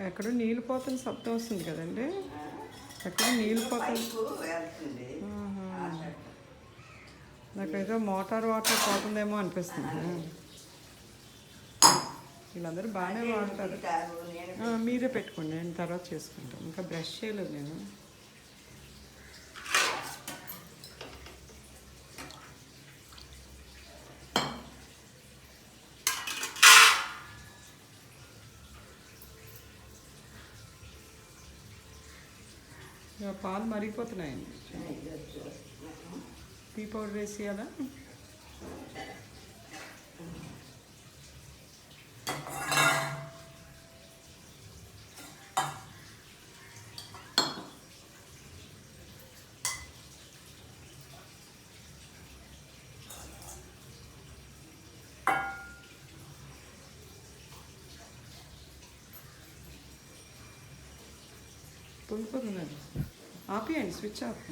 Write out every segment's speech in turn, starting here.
ఎక్కడో నీళ్ళు పోతున్న శబ్దం వస్తుంది కదండి. ఎక్కడో నీళ్ళు పోతుంది. నాకైతే మోటార్ వాటర్ పోతుందేమో అనిపిస్తుంది. వీళ్ళందరూ బాగానే వాడతారు. మీరే పెట్టుకోండి, నేను తర్వాత చేసుకుంటాను. ఇంకా బ్రష్ చేయలేదు నేను. పాలు మరిగిపోతున్నాయండి. Tea powder వేసేయాలా? పొంగిపోతుందండి. ఆపేయండి, స్విచ్ ఆఫ్.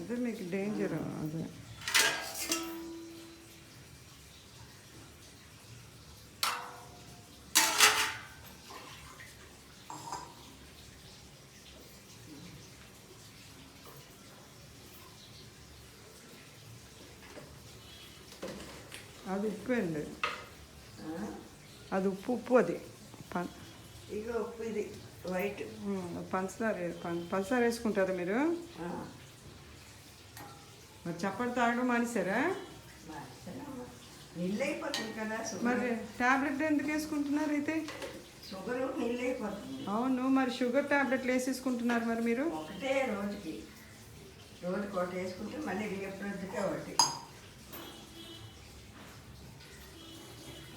అదే మీకు డేంజర్. అదే అది ఉప్పు అండి. అది ఉప్పు అది ఇక ఉప్పు ఇది వైట్. పంచదార వేసుకుంటారా మీరు? మరి చప్పటి తాగడం మానేశారా? నీళ్ళు అయిపోతుంది కదా. మరి ట్యాబ్లెట్ ఎందుకు వేసుకుంటున్నారు అయితే? షుగర్ నీళ్ళు అయిపోతుంది. అవును, మరి షుగర్ ట్యాబ్లెట్లు వేసేసుకుంటున్నారు మరి మీరు? ఒకటే రోజుకి ఒకటి వేసుకుంటే మళ్ళీ రేపు రోజుకే ఒకటి.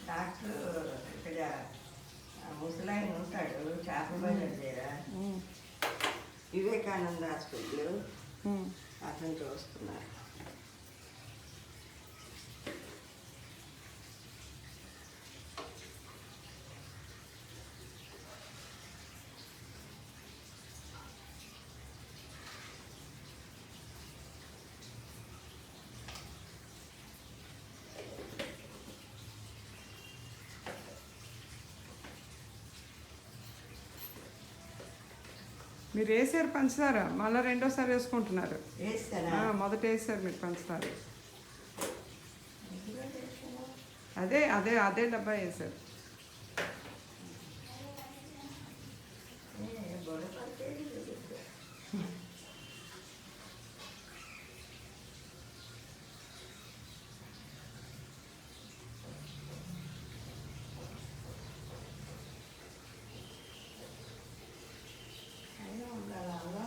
డాక్టర్ ఇక్కడ ముసలాయన ఉంటాడు చేపల బజార్ దగ్గర, వివేకానంద హాస్పిటల్, అతను చూస్తున్నారు. మీరు వేసారు పంచదార, మళ్ళీ రెండోసారి వేసుకుంటున్నారు. మొదట వేసారు మీరు పంచదార. అదే అదే అదే డబ్బా వేసారు.